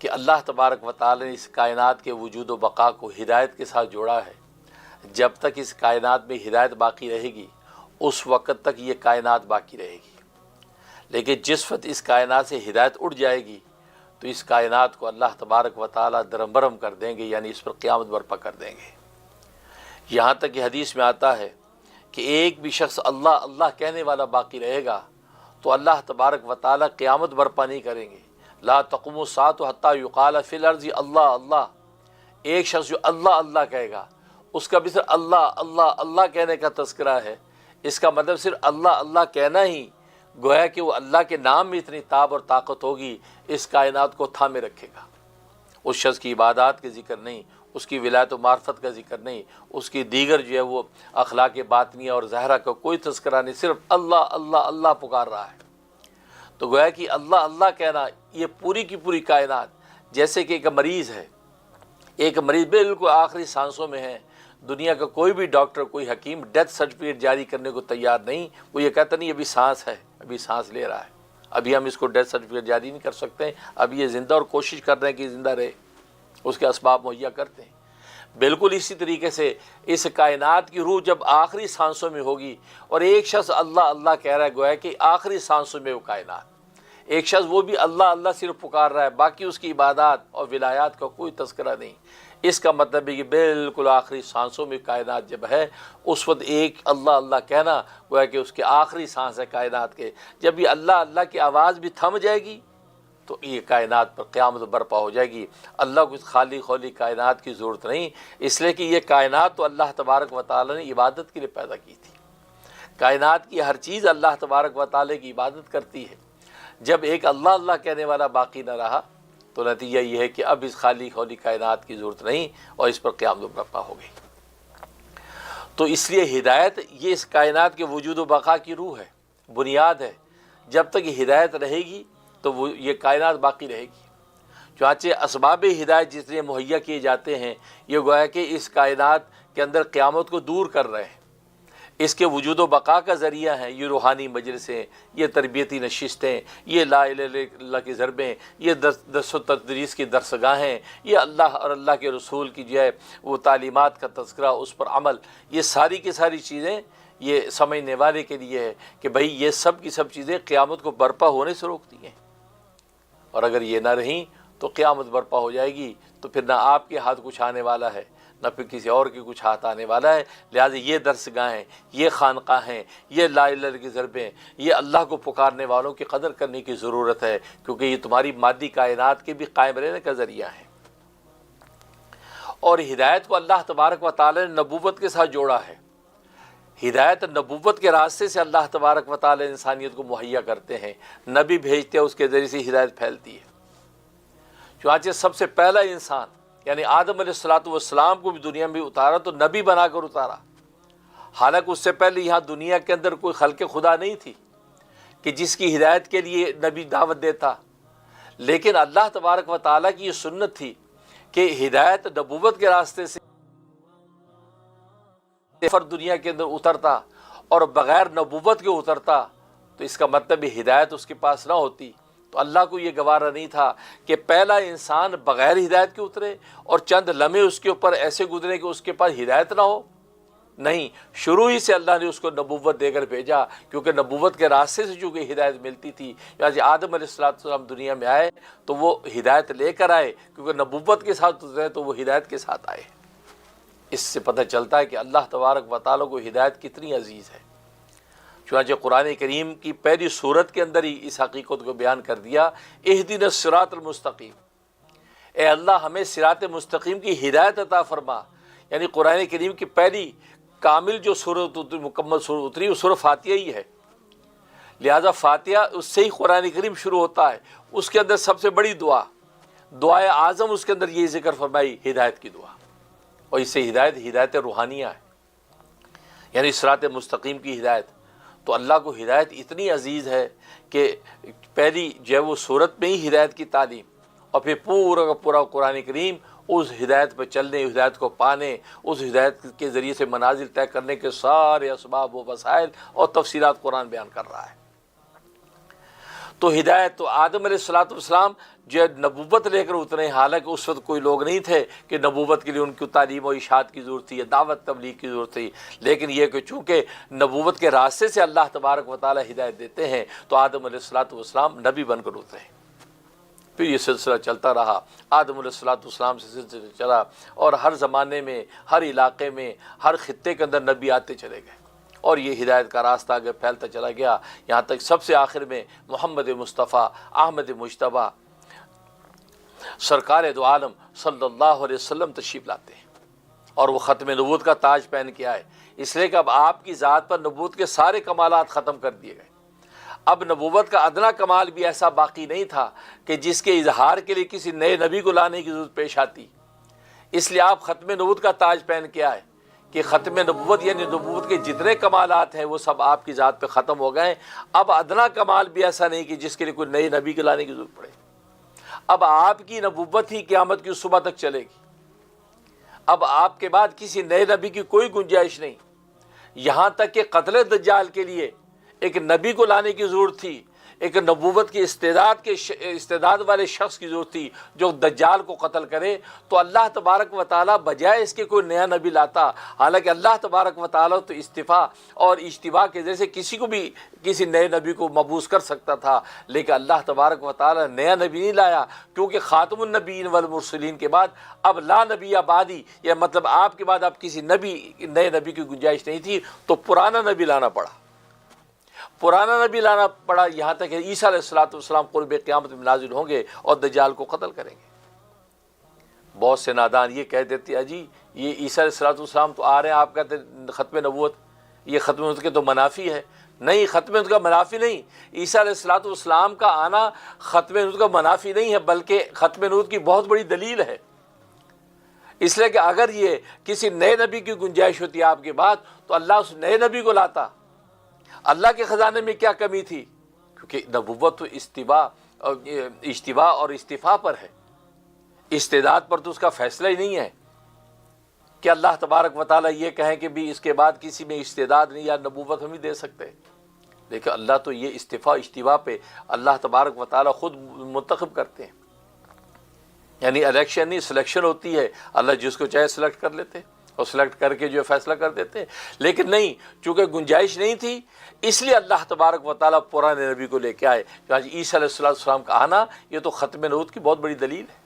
کہ اللہ تبارک و تعالی نے اس کائنات کے وجود و بقا کو ہدایت کے ساتھ جوڑا ہے۔ جب تک اس کائنات میں ہدایت باقی رہے گی اس وقت تک یہ کائنات باقی رہے گی، لیکن جس وقت اس کائنات سے ہدایت اٹھ جائے گی تو اس کائنات کو اللہ تبارک و تعالی درم برم کر دیں گے، یعنی اس پر قیامت برپا کر دیں گے۔ یہاں تک کہ حدیث میں آتا ہے کہ ایک بھی شخص اللہ اللہ کہنے والا باقی رہے گا تو اللہ تبارک و تعالی قیامت برپا نہیں کریں گے۔ لا تقوم الساعة حتى يقال في الارض اللہ اللہ۔ ایک شخص جو اللہ اللہ کہے گا اس کا بھی صرف اللہ اللہ اللہ کہنے کا تذکرہ ہے، اس کا مطلب صرف اللہ اللہ کہنا ہی گویا کہ وہ اللہ کے نام میں اتنی تاب اور طاقت ہوگی اس کائنات کو تھامے رکھے گا۔ اس شخص کی عبادات کے ذکر نہیں، اس کی ولایت و معرفت کا ذکر نہیں، اس کی دیگر جو ہے وہ اخلاق باطنیہ اور ظاہرہ کا کوئی تذکرہ نہیں، صرف اللہ اللہ اللہ پکار رہا ہے۔ تو گویا کہ اللہ اللہ کہنا یہ پوری کی پوری کائنات، جیسے کہ ایک مریض ہے، ایک مریض بالکل آخری سانسوں میں ہے، دنیا کا کوئی بھی ڈاکٹر کوئی حکیم ڈیتھ سرٹیفکیٹ جاری کرنے کو تیار نہیں، وہ یہ کہتا نہیں ابھی سانس ہے، ابھی سانس لے رہا ہے، ابھی ہم اس کو ڈیتھ سرٹیفکیٹ جاری نہیں کر سکتے، اب یہ زندہ اور کوشش کر رہے ہیں کہ زندہ رہے، اس کے اسباب مہیا کرتے ہیں۔ بالکل اسی طریقے سے اس کائنات کی روح جب آخری سانسوں میں ہوگی اور ایک شخص اللہ اللہ کہہ رہا ہے، گویا کہ آخری سانسوں میں وہ کائنات، ایک شخص وہ بھی اللہ اللہ صرف پکار رہا ہے، باقی اس کی عبادات اور ولایات کا کوئی تذکرہ نہیں۔ اس کا مطلب ہے کہ بالکل آخری سانسوں میں کائنات جب ہے اس وقت ایک اللہ اللہ کہنا گویا کہ اس کے آخری سانس ہے کائنات کے۔ جب یہ اللہ اللہ کی آواز بھی تھم جائے گی تو یہ کائنات پر قیامت برپا ہو جائے گی۔ اللہ کو اس خالی خولی کائنات کی ضرورت نہیں، اس لیے کہ یہ کائنات تو اللہ تبارک و تعالی نے عبادت کے لیے پیدا کی تھی۔ کائنات کی ہر چیز اللہ تبارک و تعالی کی عبادت کرتی ہے۔ جب ایک اللہ اللہ کہنے والا باقی نہ رہا تو نتیجہ یہ ہے کہ اب اس خالی خولی کائنات کی ضرورت نہیں اور اس پر قیامت برپا ہو گئی۔ تو اس لیے ہدایت یہ اس کائنات کے وجود و بقا کی روح ہے، بنیاد ہے۔ جب تک یہ ہدایت رہے گی تو وہ یہ کائنات باقی رہے گی۔ چنانچہ اسباب ہدایت جتنے مہیا کیے جاتے ہیں یہ گویا کہ اس کائنات کے اندر قیامت کو دور کر رہے ہیں، اس کے وجود و بقا کا ذریعہ ہیں۔ یہ روحانی مجلسیں، یہ تربیتی نشستیں، یہ لا الہ الا اللہ کی ضربیں، یہ درس و تدریس کی درسگاہیں، یہ اللہ اور اللہ کے رسول کی جو ہے وہ تعلیمات کا تذکرہ، اس پر عمل، یہ ساری کی ساری چیزیں یہ سمجھنے والے کے لیے ہے کہ بھئی یہ سب کی سب چیزیں قیامت کو برپا ہونے سے روکتی ہیں، اور اگر یہ نہ رہیں تو قیامت برپا ہو جائے گی تو پھر نہ آپ کے ہاتھ کچھ آنے والا ہے نہ پھر کسی اور کے کچھ ہاتھ آنے والا ہے۔ لہٰذا یہ درسگاہیں، یہ خانقاہیں، یہ لا الہ الا اللہ کی ضربیں، یہ اللہ کو پکارنے والوں کی قدر کرنے کی ضرورت ہے، کیونکہ یہ تمہاری مادی کائنات کے بھی قائم رہنے کا ذریعہ ہے۔ اور ہدایت کو اللہ تبارک و تعالی نے نبوت کے ساتھ جوڑا ہے۔ ہدایت نبوت کے راستے سے اللہ تبارک و تعالی انسانیت کو مہیا کرتے ہیں، نبی بھیجتے ہیں، اس کے ذریعے سے ہدایت پھیلتی ہے۔ چنانچہ سب سے پہلا انسان یعنی آدم علیہ الصلوۃ والسلام کو بھی دنیا میں اتارا تو نبی بنا کر اتارا، حالانکہ اس سے پہلے یہاں دنیا کے اندر کوئی خلق خدا نہیں تھی کہ جس کی ہدایت کے لیے نبی دعوت دیتا، لیکن اللہ تبارک و تعالیٰ کی یہ سنت تھی کہ ہدایت نبوت کے راستے سے فرد دنیا کے اندر اترتا اور بغیر نبوت کے اترتا تو اس کا مطلب ہدایت اس کے پاس نہ ہوتی۔ تو اللہ کو یہ گوارا نہیں تھا کہ پہلا انسان بغیر ہدایت کے اترے اور چند لمحے اس کے اوپر ایسے گزرے کہ اس کے پاس ہدایت نہ ہو، نہیں، شروع ہی سے اللہ نے اس کو نبوت دے کر بھیجا، کیونکہ نبوت کے راستے سے چونکہ ہدایت ملتی تھی۔ یعنی آدم علیہ السلام دنیا میں آئے تو وہ ہدایت لے کر آئے، کیونکہ نبوت کے ساتھ اترے تو وہ ہدایت کے ساتھ آئے۔ اس سے پتہ چلتا ہے کہ اللہ تبارک و تعالیٰ کو ہدایت کتنی عزیز ہے۔ چنانچہ قرآن کریم کی پہلی سورت کے اندر ہی اس حقیقت کو بیان کر دیا، اہدنا الصراط المستقیم، اے اللہ ہمیں صراط مستقیم کی ہدایت عطا فرما۔ یعنی قرآن کریم کی پہلی کامل جو سورت اتری، مکمل سورت اتری، وہ سورۃ فاتحہ ہی ہے، لہذا فاتحہ اس سے ہی قرآن کریم شروع ہوتا ہے۔ اس کے اندر سب سے بڑی دعائے اعظم اس کے اندر یہ ذکر فرمائی، ہدایت کی دعا، اور اس سے ہدایت روحانیہ ہے، یعنی صراط مستقیم کی ہدایت۔ تو اللہ کو ہدایت اتنی عزیز ہے کہ پہلی جو ہے وہ سورت میں ہی ہدایت کی تعلیم، اور پھر پورا کا پورا قرآن کریم اس ہدایت پہ چلنے، ہدایت کو پانے، اس ہدایت کے ذریعے سے منازل طے کرنے کے سارے اسباب و وسائل اور تفصیلات قرآن بیان کر رہا ہے۔ تو ہدایت تو آدم علیہ الصلوۃ والسلام جو نبوت لے کر اترے، حالانکہ اس وقت کوئی لوگ نہیں تھے کہ نبوت کے لیے ان کی تعلیم و اشاعت کی ضرورت تھی یا دعوت تبلیغ کی ضرورت تھی، لیکن یہ کہ چونکہ نبوت کے راستے سے اللہ تبارک و تعالی ہدایت دیتے ہیں تو آدم علیہ الصلوۃ والسلام نبی بن کر اترے۔ پھر یہ سلسلہ چلتا رہا، آدم علیہ الصلوۃ والسلام سے سلسلہ چلا، اور ہر زمانے میں، ہر علاقے میں، ہر خطے کے اندر نبی آتے چلے گئے، اور یہ ہدایت کا راستہ آگے پھیلتا چلا گیا، یہاں تک سب سے آخر میں محمد مصطفیٰ احمد مجتبیٰ سرکار دو عالم صلی اللہ علیہ وسلم تشریف لاتے ہیں، اور وہ ختم نبوت کا تاج پہن کے آئے، اس لیے کہ اب آپ کی ذات پر نبوت کے سارے کمالات ختم کر دیے گئے۔ اب نبوت کا ادنا کمال بھی ایسا باقی نہیں تھا کہ جس کے اظہار کے لیے کسی نئے نبی کو لانے کی ضرورت پیش آتی، اس لیے آپ ختم نبوت کا تاج پہن کے آئے کہ ختم نبوت یعنی نبوت کے جتنے کمالات ہیں وہ سب آپ کی ذات پہ ختم ہو گئے۔ اب ادنا کمال بھی ایسا نہیں کہ جس کے لیے کوئی نئے نبی کو لانے کی ضرورت پڑے۔ اب آپ کی نبوت ہی قیامت کی صبح تک چلے گی، اب آپ کے بعد کسی نئے نبی کی کوئی گنجائش نہیں، یہاں تک کہ قتل دجال کے لیے ایک نبی کو لانے کی ضرورت تھی، ایک نبوت کی استعداد والے شخص کی ضرورت تھی جو دجال کو قتل کرے، تو اللہ تبارک و تعالیٰ بجائے اس کے کوئی نیا نبی لاتا، حالانکہ اللہ تبارک و تعالیٰ تو استفاء اور اجتباء کے ذریعے سے کسی کو بھی کسی نئے نبی کو مبعوث کر سکتا تھا، لیکن اللہ تبارک و تعالیٰ نیا نبی نہیں لایا، کیونکہ خاتم النبیین والمرسلین کے بعد اب لا نبی بعدی، یا مطلب آپ کے بعد اب کسی نئے نبی کی گنجائش نہیں تھی، تو پرانا نبی لانا پڑا، یہاں تک کہ عیسیٰ علیہ السلام قرب قیامت میں نازل ہوں گے اور دجال کو قتل کریں گے۔ بہت سے نادان یہ کہہ دیتے ہیں جی یہ عیسیٰ علیہ السلام تو آ رہے ہیں، آپ کہتے ہیں ختم نبوت، یہ ختم نبوت کے تو منافی ہے۔ نہیں، ختم نبوت کا منافی نہیں، عیسیٰ علیہ السلام کا آنا ختم نبوت کا منافی نہیں ہے، بلکہ ختم نبوت کی بہت بڑی دلیل ہے، اس لیے کہ اگر یہ کسی نئے نبی کی گنجائش ہوتی آپ کے بعد تو اللہ اس نئے نبی کو لاتا۔ اللہ کے خزانے میں کیا کمی تھی؟ کیونکہ نبوت تو اجتباء اور استفاء پر ہے، استعداد پر تو اس کا فیصلہ ہی نہیں ہے کہ اللہ تبارک و تعالیٰ یہ کہیں کہ بھی اس کے بعد کسی میں استعداد نہیں یا نبوت ہم ہی دے سکتے، لیکن اللہ تو یہ استفاء اجتباء پہ اللہ تبارک و تعالیٰ خود منتخب کرتے ہیں، یعنی الیکشن نہیں، سلیکشن ہوتی ہے، اللہ جس کو چاہے سلیکٹ کر لیتے اور سلیکٹ کر کے جو فیصلہ کر دیتے، لیکن نہیں، چونکہ گنجائش نہیں تھی اس لیے اللہ تبارک و تعالیٰ پرانے نبی کو لے کے آئے۔ عیسیٰ علیہ السلام کا آنا یہ تو ختم نبوت کی بہت بڑی دلیل ہے۔